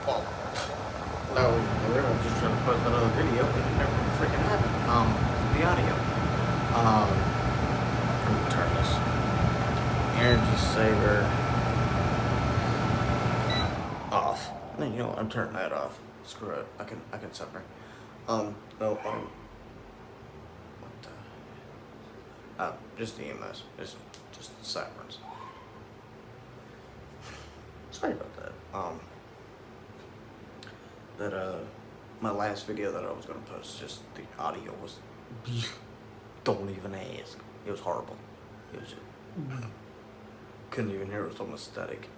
Well, no, we were just trying to post another video, but it never freaking happened. The audio. Let me turn this energy saver off. No, you know what? I'm turning that off. Screw it. I can suffer. No, what the? Just the EMS. Just sirens. Sorry about that. My last video that I was gonna post, just the audio was, don't even ask. It was horrible. It was just, couldn't even hear it. It was almost static.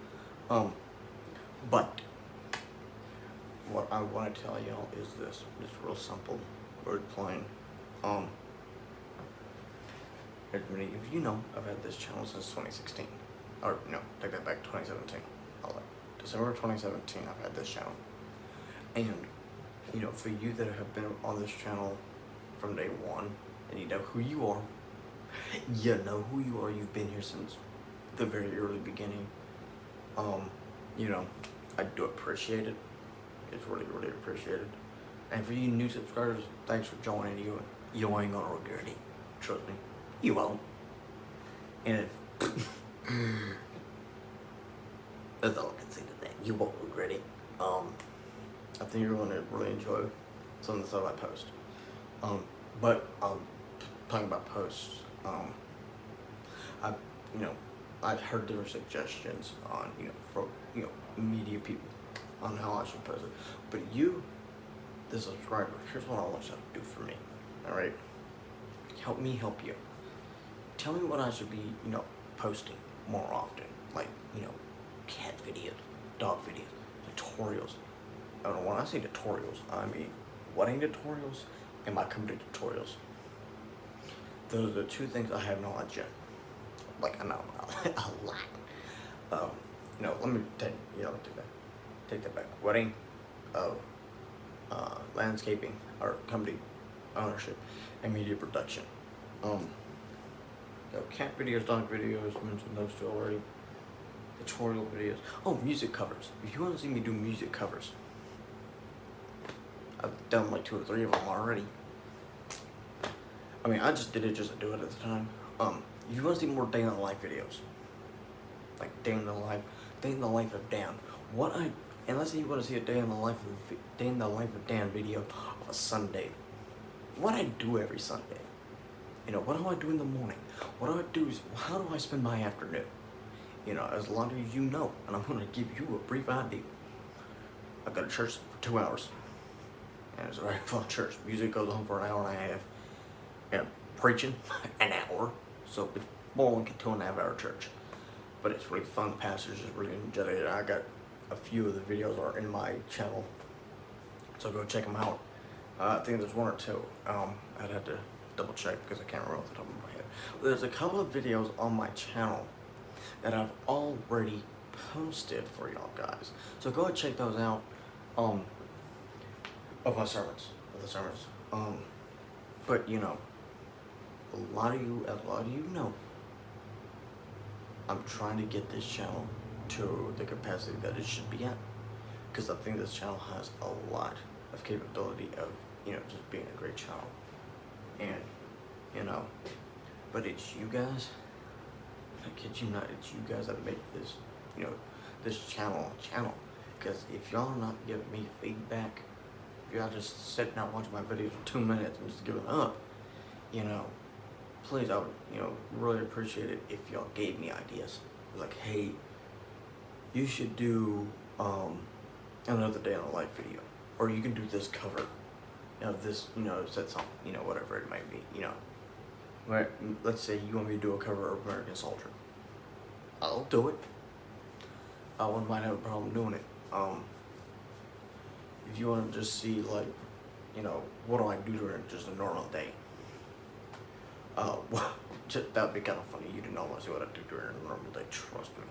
But what I want to tell y'all is this. It's real simple, very plain. As many of you know, I've had this channel since 2016. Or no, take that back, 2017. December 2017, I've had this channel. And, you know, for you that have been on this channel from day one, and you know who you are, you've been here since the very early beginning. You know, I do appreciate it. It's really, really appreciated. And for you new subscribers, thanks for joining. You ain't gonna regret it. Trust me, you won't. And if that's all I can say to that. You won't regret it. I think you're gonna really enjoy some of the stuff I post. But talking about posts, I've heard different suggestions on, from media people on how I should post it. But you, the subscriber, here's what I want you to do for me. All right, help me help you. Tell me what I should be, posting more often, like cat videos, dog videos, tutorials. And when I say tutorials, I mean wedding tutorials and my company tutorials. Those are the two things I have knowledge in. Like, I know a lot. Let me take that back. Wedding, landscaping, or company ownership, and media production. Cat videos, dog videos, mentioned those two already. Tutorial videos. Oh, music covers. If you want to see me do music covers, I've done like 2 or 3 of them already. I mean, I just did it just to do it at the time. If you want to see more day in the life videos, like day in the life of Dan. And let's say you want to see a day in the life of Dan video of a Sunday. What I do every Sunday. What do I do in the morning? What do I do? How do I spend my afternoon? As a lot of you know, and I'm going to give you a brief idea. I go to church for 2 hours, and it's a very fun church. Music goes on for an hour and a half, and preaching an hour. So it's more like a 2.5 hour church, but it's really fun. The pastors just really enjoy it. I got a few of the videos are in my channel, so go check them out. I think there's 1 or 2. I'd have to double check because I can't remember off the top of my head. But there's a couple of videos on my channel that I've already posted for y'all guys. So go and check those out. Of the sermons. But a lot of you know, I'm trying to get this channel to the capacity that it should be at, because I think this channel has a lot of capability of just being a great channel. And but it's you guys. I kid you not, it's you guys that make this, this channel a channel. Because if y'all are not giving me feedback, if y'all just sitting out watching my videos for 2 minutes and just giving up, please, I would, really appreciate it if y'all gave me ideas. Like, hey, you should do another day in the life video, or you can do this cover, this, said something, whatever it might be, Right, let's say you want me to do a cover of American Soldier. I'll do it. I wouldn't mind having a problem doing it. If you want to just see, like, what do I do during just a normal day? That'd be kind of funny. You do not want to see what I do during a normal day. Trust me.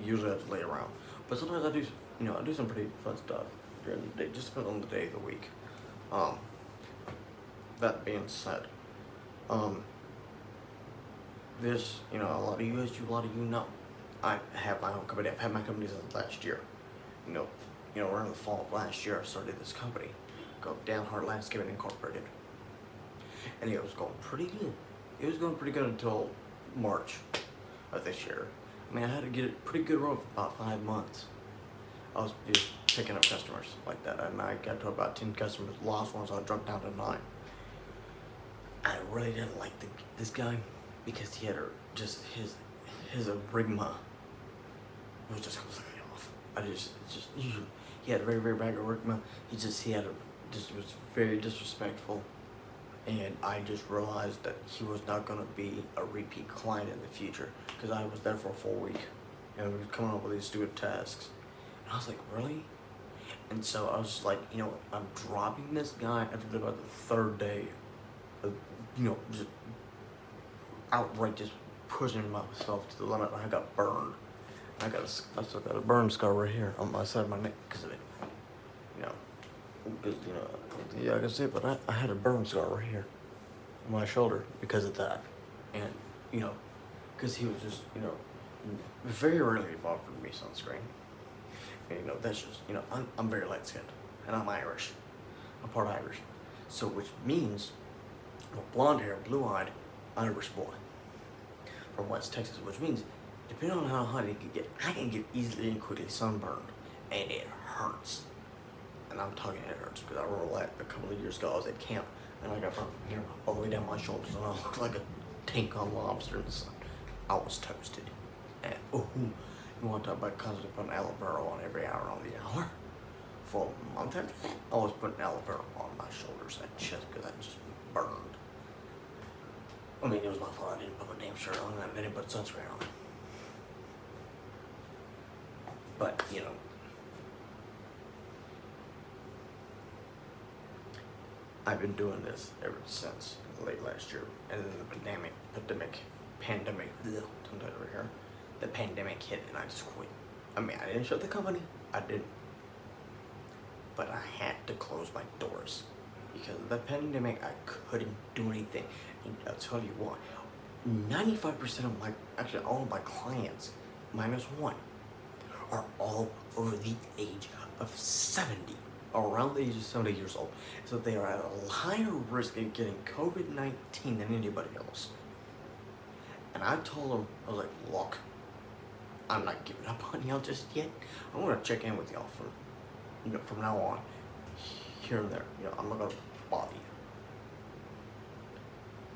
Usually I just lay around, but sometimes I do. I do some pretty fun stuff during the day. Just depends on the day of the week. That being said, this, a lot of you know, I have my own company. I've had my company since last year. around the fall of last year, I started this company called Hart Landscaping Incorporated. And it was going pretty good. It was going pretty good until March of this year. I mean, I had to get a pretty good run for about 5 months. I was just picking up customers like that, and I got to about 10 customers. The last ones I dropped down to 9. I really didn't like this guy because he had just his arrhythmia was just completely off. He had a very, very bad arrhythmia. He was very disrespectful, and I just realized that he was not going to be a repeat client in the future because I was there for a full week, and we were coming up with these stupid tasks. And I was like, really? And so I was just like, I'm dropping this guy after about the 3rd day of, just outright just pushing myself to the limit. And I got burned. I still got a burn scar right here on my side of my neck because of it. Because, yeah, I can see it, but I had a burn scar right here on my shoulder because of that. And, because he was just, very rarely offered me sunscreen. And, that's just, I'm very light skinned, and I'm Irish. I'm part Irish. So, which means I'm a blonde hair, blue eyed Irish boy from West Texas, which means depending on how hot it can get, I can get easily and quickly sunburned, and it hurts. And I'm talking it hurts because I remember a couple of years ago I was at camp and I got burned, all the way down my shoulders, and I looked like a tank on lobster in the sun. I was toasted. And you want to talk about constantly putting aloe vera on every hour on the hour? For a month after that, I was putting aloe vera on my shoulders and chest because I just burned. I mean, it was my fault. I didn't put my damn shirt on and I didn't put sunscreen on. But, I've been doing this ever since late last year, and then the pandemic, over here, the pandemic hit, and I just quit. I mean, I didn't shut the company, I didn't, but I had to close my doors because of the pandemic. I couldn't do anything, and I'll tell you why. 95% of all of my clients, -1, are all over the age of 70. Around the age of 70 years old. So they are at a higher risk of getting COVID-19 than anybody else. And I told them, I was like, look, I'm not giving up on y'all just yet. I'm gonna check in with y'all from now on, here and there. I'm not gonna bother you.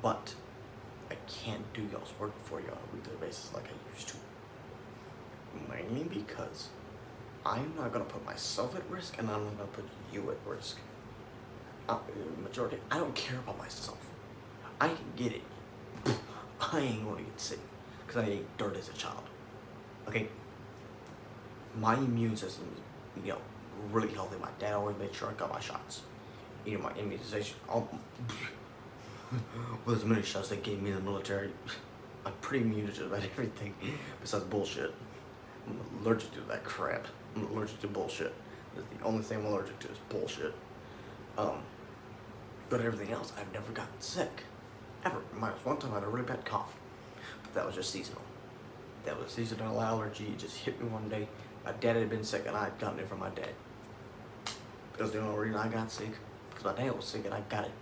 But I can't do y'all's work for you on a weekly basis like I used to. Mainly because I'm not going to put myself at risk, and I'm not going to put you at risk. Majority, I don't care about myself. I can get it. I ain't going to get sick because I ate dirt as a child. Okay? My immune system is, really healthy. My dad always made sure I got my shots. My immunization. With as many shots they gave me in the military, I'm pretty immune to about everything besides bullshit. I'm allergic to that crap. I'm allergic to bullshit. That's the only thing I'm allergic to is bullshit. But everything else, I've never gotten sick. Ever. Minus one time I had a really bad cough. But that was just seasonal. That was a seasonal allergy. It just hit me one day. My dad had been sick and I had gotten it from my dad. That was the only reason I got sick. Because my dad was sick and I got it.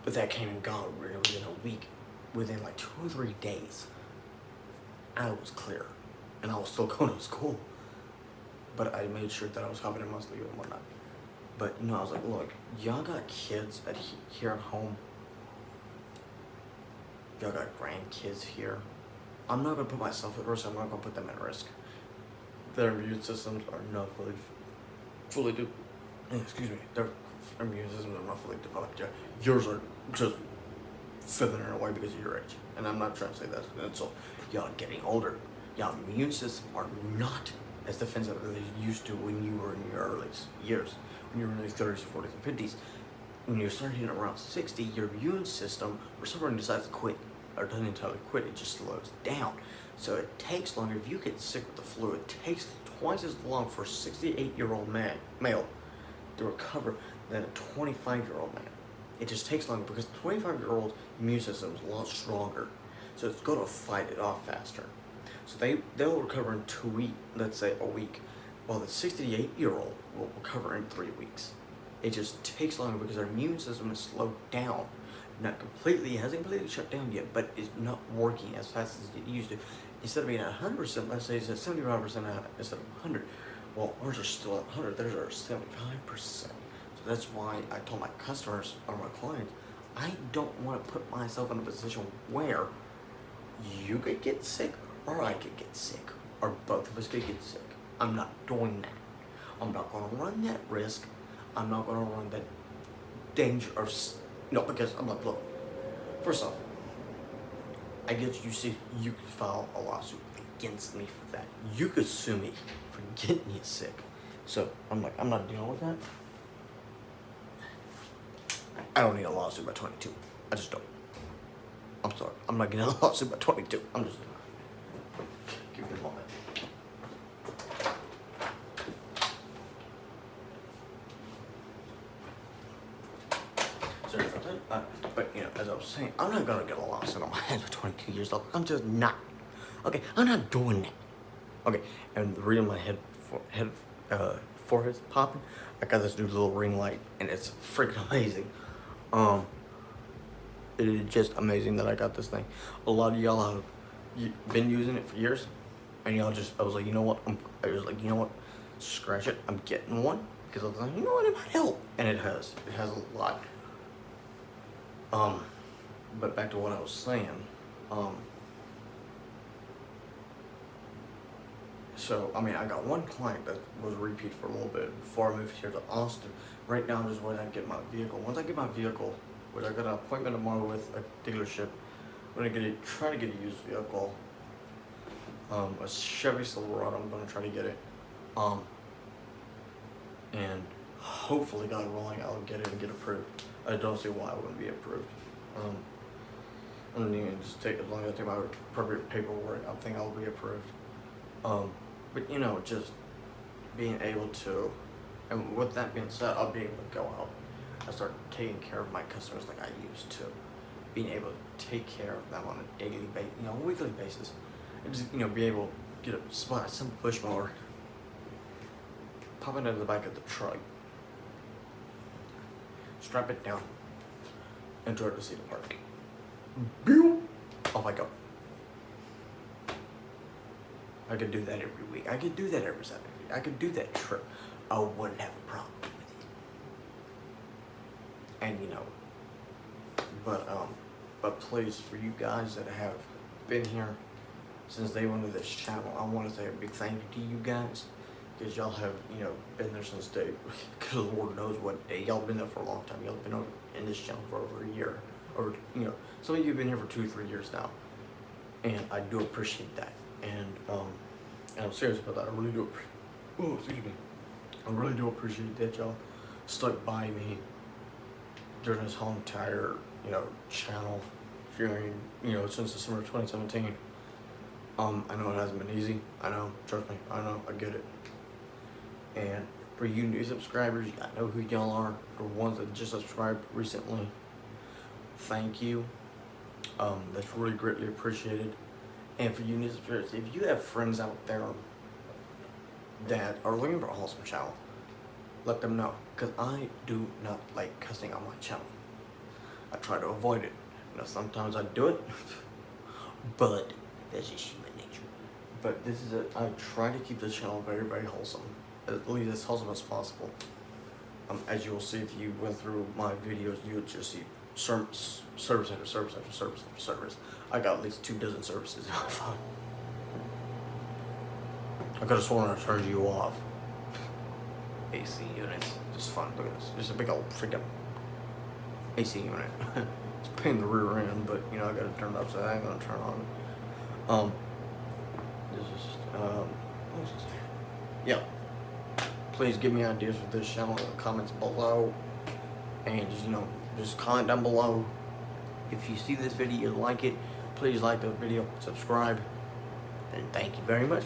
But that came and gone within a week. Within like 2 or 3 days. I was clear. And I was still going to school. But I made sure that I was covered in my sleep and whatnot. But, I was like, look, y'all got kids here at home. Y'all got grandkids here. I'm not going to put myself at risk. I'm not going to put them at risk. Their immune systems are not fully their immune systems are not fully developed yet. Yours are just feathering away because of your age. And I'm not trying to say that. And so, y'all getting older. Y'all immune systems are not as defensive as they used to when you were in your early years. When you were in your 30s, 40s, and 50s. When you're starting hitting around 60, your immune system, or someone decides to quit, or doesn't entirely quit, it just slows down. So it takes longer. If you get sick with the flu, it takes twice as long for a 68-year-old male to recover than a 25-year-old man. It just takes longer because the 25-year-old immune system is a lot stronger. So it's going to fight it off faster. So they'll recover in 2 weeks, let's say a week. Well, the 68-year-old will recover in 3 weeks. It just takes longer because our immune system is slowed down. Not completely, it hasn't completely shut down yet, but it's not working as fast as it used to. Instead of being at 100%, let's say it's at 75% out instead of 100. Well, ours are still at 100, theirs are 75%. So that's why I told my customers or my clients, I don't want to put myself in a position where you could get sick or I could get sick or both of us could get sick. I'm not doing that. I'm not going to run that risk. I'm not going to run that danger of, no, because I'm like, look, first off, I get you see, you could file a lawsuit against me for that. You could sue me for getting you sick. So I'm like, I'm not dealing with that. I don't need a lawsuit by 22. I just don't. I'm sorry. I'm not getting a lawsuit by 22. I'm just. Give me a moment. Sorry about that. But you know, as I was saying, I'm not gonna get a lawsuit on my hands for 22 years old. I'm just not. Okay, I'm not doing that. Okay, and the reason my forehead's popping, I got this new little ring light, and it's freaking amazing. It is just amazing that I got this thing. A lot of y'all have been using it for years, and y'all just, I was like, you know what? I was like, you know what? Scratch it. I'm getting one because I was like, you know what? It might help, and it has. It has a lot. But back to what I was saying. So, I mean, I got one client that was a repeat for a little bit before I moved here to Austin. Right now, I'm just waiting to get my vehicle. Once I get my vehicle, which I got an appointment tomorrow with a dealership, I'm gonna try to get a used vehicle. A Chevy Silverado. I'm gonna try to get it. And hopefully, God willing, I'll get it and get approved. I don't see why it wouldn't be approved. I don't even just take, as long as I take my appropriate paperwork, I think I'll be approved. But you know, just being able to, and with that being said, I'll be able to go out and start taking care of my customers like I used to. Being able to take care of them on a daily basis, you know, weekly basis, and just, you know, be able to get a simple push mower, pop it into the back of the truck, strap it down, and drive to Cedar Park. Boom! Off I go. I could do that every week. I could do that every Saturday. I could do that trip. I wouldn't have a problem with it. And you know, but please, for you guys that have been here since day one of this channel, I want to say a big thank you to you guys, because y'all have, you know, been there since day, because Lord knows what day. Y'all been there for a long time. Y'all been over in this channel for over a year, or you know, some of you have been here for 2-3 years now, and I do appreciate that. And I'm serious about that. I really do. Oh, excuse me. I really do appreciate that y'all stuck by me during this whole entire, you know, channel during, you know, since December 2017. I know it hasn't been easy. I know. Trust me. I know. I get it. And for you new subscribers, I know who y'all are. The ones that just subscribed recently. Thank you. That's really greatly appreciated. And for you new subscribers, if you have friends out there that are looking for a wholesome channel, let them know. Because I do not like cussing on my channel. I try to avoid it. You know, sometimes I do it, but that's just human nature. But this is I try to keep this channel very, very wholesome. At least as wholesome as possible. As you will see if you went through my videos, you would just see service after service after service after service. I got at least 24 services in my phone. I could have sworn I turned you off. AC units, just fun. Look at this, just a big old freaking AC unit. It's a pain in the rear end, but you know I gotta turn it up, so I ain't gonna turn on. This is what was this? Yeah. Please give me ideas for this channel in the comments below, and just, you know, just comment down below. If you see this video, you like it, please like the video, subscribe, and thank you very much.